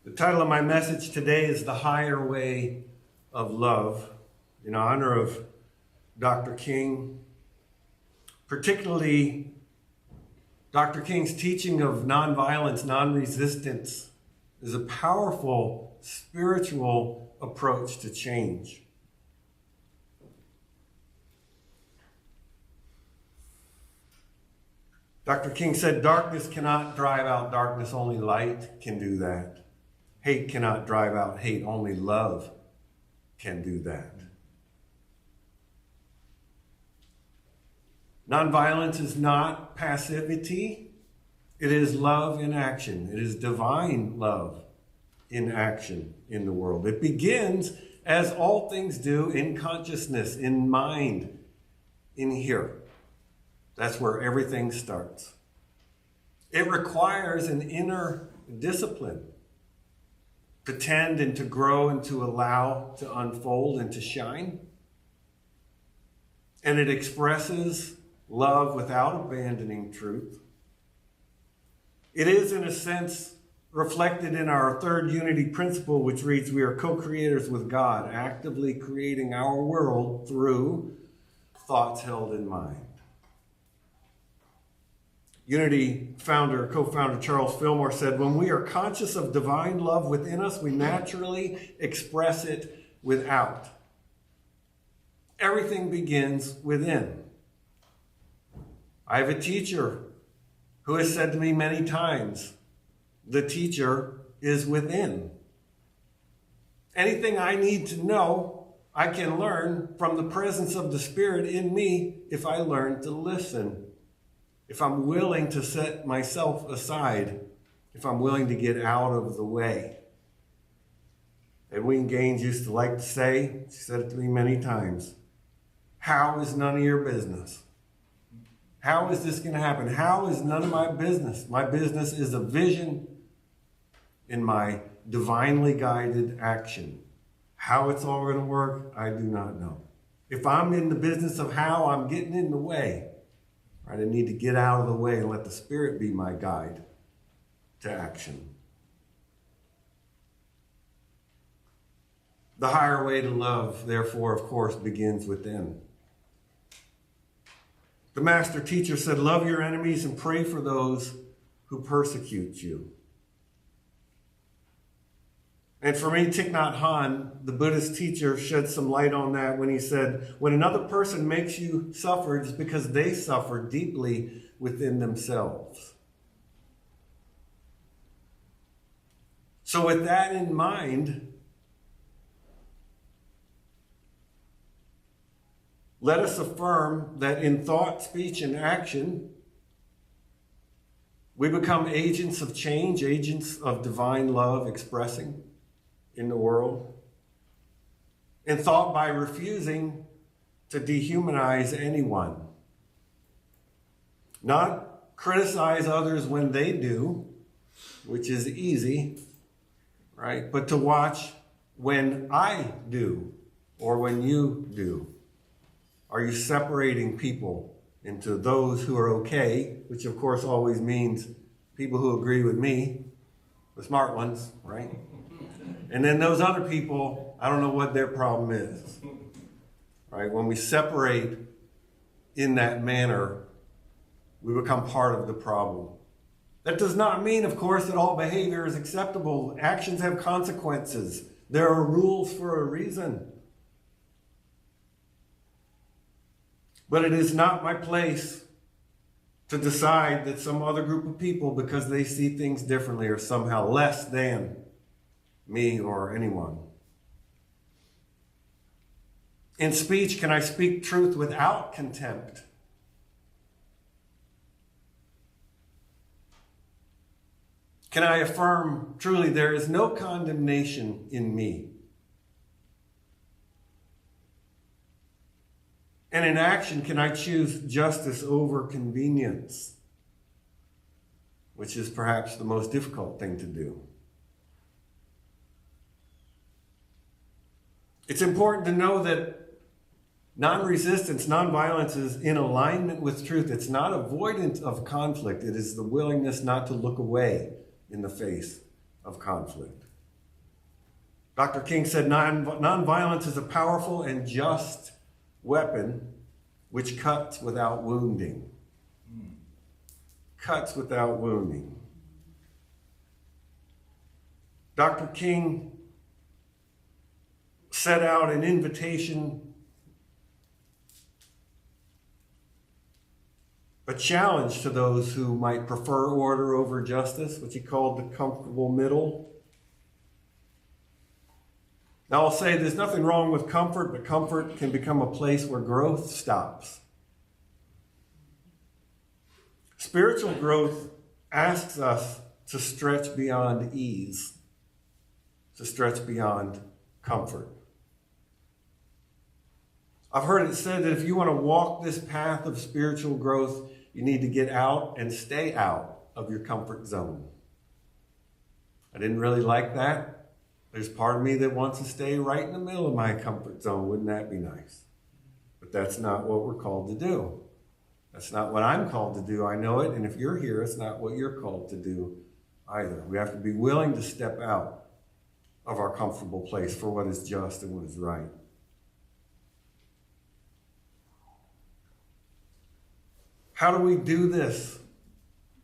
The title of my message today is The Higher Way of Love, in honor of Dr. King, particularly Dr. King's teaching of nonviolence, non-resistance is a powerful spiritual approach to change. Dr. King said, darkness cannot drive out darkness, only light can do that. Hate cannot drive out hate, only love can do that. Nonviolence is not passivity, it is love in action. It is divine love in action in the world. It begins, as all things do, in consciousness, in mind, in here. That's where everything starts. It requires an inner discipline to tend and to grow and to allow to unfold and to shine. And it expresses love without abandoning truth. It is, in a sense, reflected in our third unity principle, which reads, we are co-creators with God, actively creating our world through thoughts held in mind. Unity co-founder Charles Fillmore said, when we are conscious of divine love within us, we naturally express it without. Everything begins within. I have a teacher who has said to me many times, the teacher is within. Anything I need to know, I can learn from the presence of the Spirit in me if I learn to listen. If I'm willing to set myself aside, if I'm willing to get out of the way. Edwina Gaines used to like to say, she said it to me many times, how is none of your business? How is this going to happen? How is none of my business? My business is a vision in my divinely guided action. How it's all going to work, I do not know. If I'm in the business of how, I'm getting in the way. Right? I need to get out of the way and let the Spirit be my guide to action. The higher way to love, therefore, of course, begins within. The master teacher said, love your enemies and pray for those who persecute you. And for me, Thich Nhat Hanh, the Buddhist teacher, shed some light on that when he said, when another person makes you suffer, it's because they suffer deeply within themselves. So with that in mind, let us affirm that in thought, speech, and action, we become agents of change, agents of divine love expressing in the world. In thought, by refusing to dehumanize anyone. Not criticize others when they do, which is easy, right? But to watch when I do or when you do. Are you separating people into those who are okay, which of course always means people who agree with me, the smart ones, right? And then those other people, I don't know what their problem is, right? When we separate in that manner, we become part of the problem. That does not mean, of course, that all behavior is acceptable. Actions have consequences. There are rules for a reason. But it is not my place to decide that some other group of people, because they see things differently, are somehow less than me or anyone. In speech, can I speak truth without contempt? Can I affirm truly there is no condemnation in me? And in action, can I choose justice over convenience? Which is perhaps the most difficult thing to do. It's important to know that non-resistance, non-violence is in alignment with truth. It's not avoidance of conflict. It is the willingness not to look away in the face of conflict. Dr. King said, nonviolence is a powerful and just weapon which cuts without wounding. Cuts without wounding. Dr. King set out an invitation, a challenge to those who might prefer order over justice, which he called the comfortable middle. Now I'll say there's nothing wrong with comfort, but comfort can become a place where growth stops. Spiritual growth asks us to stretch beyond ease, to stretch beyond comfort. I've heard it said that if you want to walk this path of spiritual growth, you need to get out and stay out of your comfort zone. I didn't really like that. There's part of me that wants to stay right in the middle of my comfort zone. Wouldn't that be nice? But that's not what we're called to do. That's not what I'm called to do. I know it. And if you're here, it's not what you're called to do either. We have to be willing to step out of our comfortable place for what is just and what is right. How do we do this?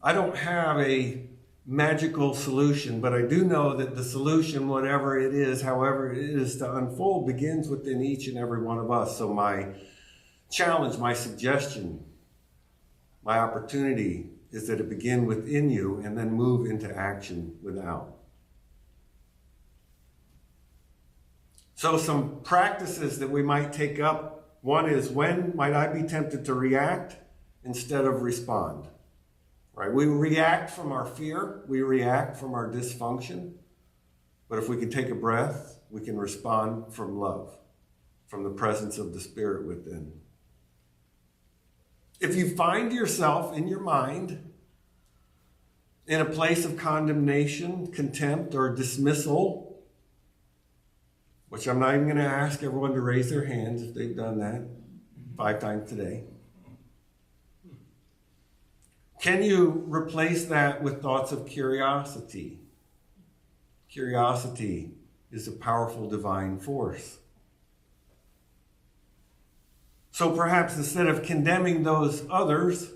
I don't have a magical solution, but I do know that the solution, whatever it is, however it is to unfold, begins within each and every one of us. So my challenge, my suggestion, my opportunity is that it begin within you and then move into action without. So some practices that we might take up. One is, when might I be tempted to react instead of respond? Right? We react from our fear. We react from our dysfunction. But if we can take a breath, we can respond from love, from the presence of the Spirit within. If you find yourself in your mind in a place of condemnation, contempt, or dismissal, which I'm not even going to ask everyone to raise their hands if they've done that 5 times today, can you replace that with thoughts of curiosity? Curiosity is a powerful divine force. So perhaps instead of condemning those others,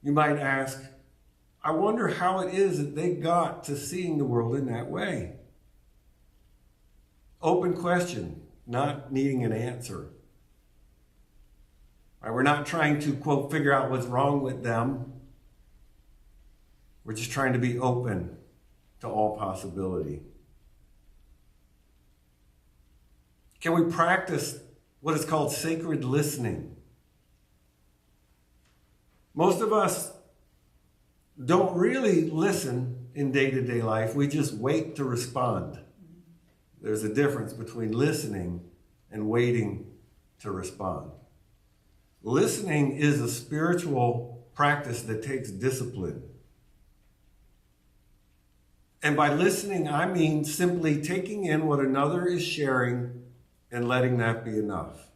you might ask, I wonder how it is that they got to seeing the world in that way. Open question, not needing an answer. We're not trying to, quote, figure out what's wrong with them. We're just trying to be open to all possibility. Can we practice what is called sacred listening? Most of us don't really listen in day-to-day life. We just wait to respond. There's a difference between listening and waiting to respond. Listening is a spiritual practice that takes discipline. And by listening, I mean simply taking in what another is sharing and letting that be enough.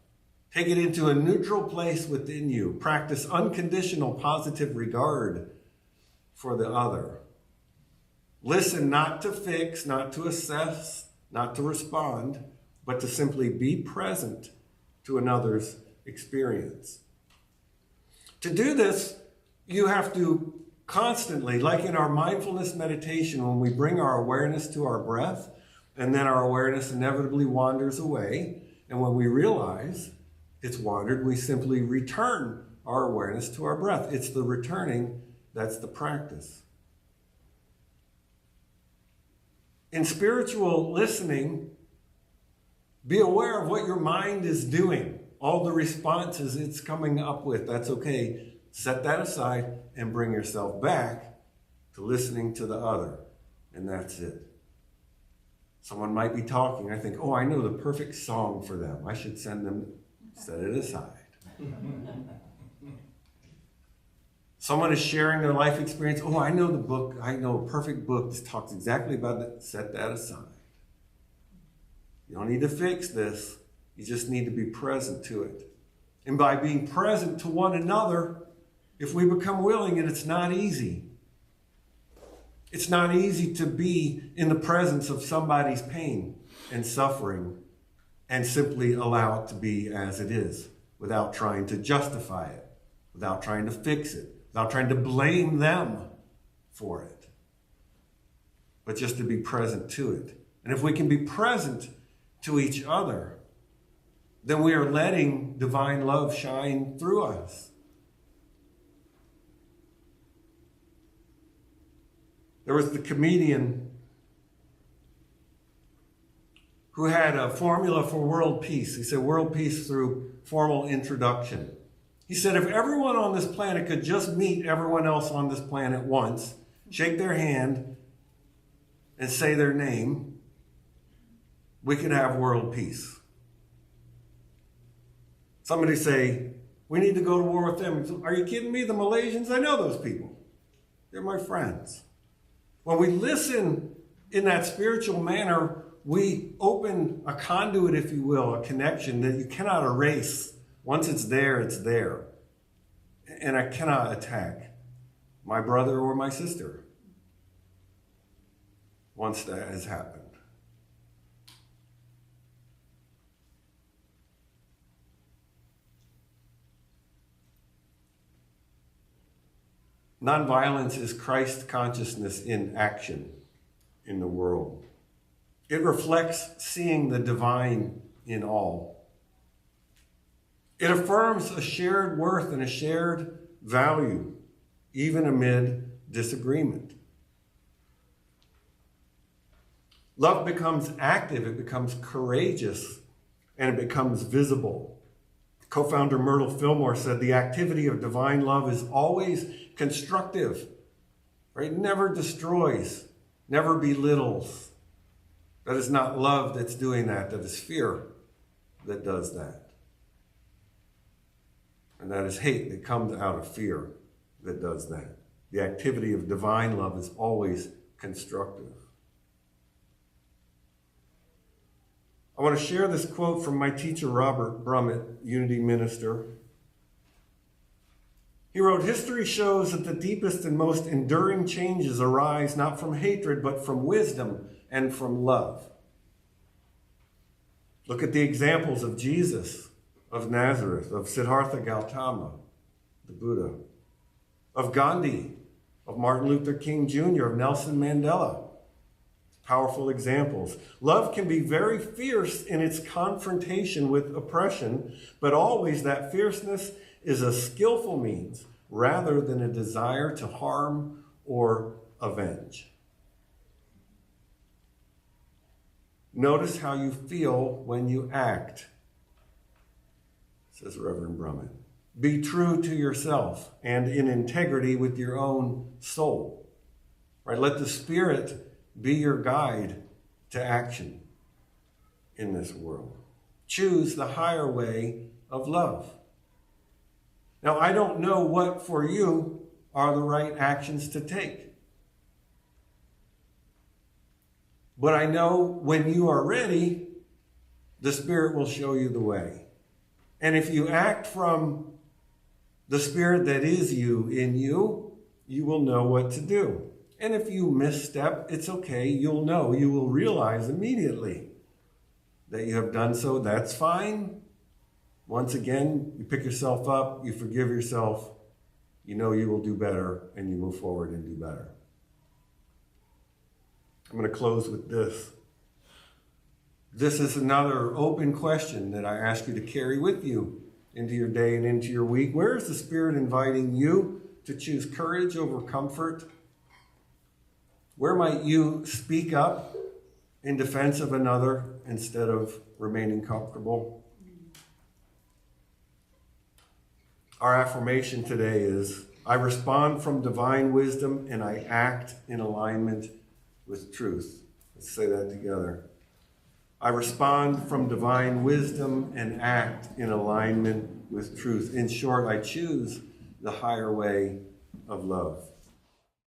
Take it into a neutral place within you. Practice unconditional positive regard for the other. Listen not to fix, not to assess, not to respond, but to simply be present to another's experience. To do this, you have to constantly, like in our mindfulness meditation, when we bring our awareness to our breath, and then our awareness inevitably wanders away, and when we realize it's wandered, we simply return our awareness to our breath. It's the returning that's the practice. In spiritual listening, be aware of what your mind is doing. All the responses it's coming up with, that's okay. Set that aside and bring yourself back to listening to the other. And that's it. Someone might be talking. I think, oh, I know the perfect song for them. I should send them, set it aside. Someone is sharing their life experience. Oh, I know the book. I know a perfect book that talks exactly about that. Set that aside. You don't need to fix this. You just need to be present to it. And by being present to one another, if we become willing, and it's not easy, It's not easy to be in the presence of somebody's pain and suffering and simply allow it to be as it is without trying to justify it, without trying to fix it, without trying to blame them for it, but just to be present to it. And if we can be present to each other, then we are letting divine love shine through us. There was the comedian who had a formula for world peace. He said world peace through formal introduction. He said if everyone on this planet could just meet everyone else on this planet once, shake their hand, and say their name, we could have world peace. Somebody say, we need to go to war with them. Are you kidding me? The Malaysians? I know those people. They're my friends. When we listen in that spiritual manner, we open a conduit, if you will, a connection that you cannot erase. Once it's there, it's there. And I cannot attack my brother or my sister once that has happened. Nonviolence is Christ consciousness in action in the world. It reflects seeing the divine in all. It affirms a shared worth and a shared value, even amid disagreement. Love becomes active, it becomes courageous, and it becomes visible. Co-founder Myrtle Fillmore said, the activity of divine love is always constructive, right? Never destroys, never belittles. That is not love that's doing that. That is fear that does that. And that is hate that comes out of fear that does that. The activity of divine love is always constructive. I want to share this quote from my teacher, Robert Brummett, Unity minister. He wrote, history shows that the deepest and most enduring changes arise not from hatred, but from wisdom and from love. Look at the examples of Jesus of Nazareth, of Siddhartha Gautama, the Buddha, of Gandhi, of Martin Luther King Jr., of Nelson Mandela. Powerful examples. Love can be very fierce in its confrontation with oppression, but always that fierceness is a skillful means rather than a desire to harm or avenge. Notice how you feel when you act, says Reverend Brummett. Be true to yourself and in integrity with your own soul. Right? Let the Spirit be your guide to action in this world. Choose the higher way of love. Now, I don't know what for you are the right actions to take. But I know when you are ready, the Spirit will show you the way. And if you act from the Spirit that is you in you, you will know what to do. And if you misstep, it's okay. You'll know. You will realize immediately that you have done so. That's fine. Once again, you pick yourself up, you forgive yourself, you know you will do better, and you move forward and do better. I'm going to close with this. This is another open question that I ask you to carry with you into your day and into your week. Where is the Spirit inviting you to choose courage over comfort? Where might you speak up in defense of another instead of remaining comfortable? Our affirmation today is, I respond from divine wisdom and I act in alignment with truth. Let's say that together. I respond from divine wisdom and act in alignment with truth. In short, I choose the higher way of love.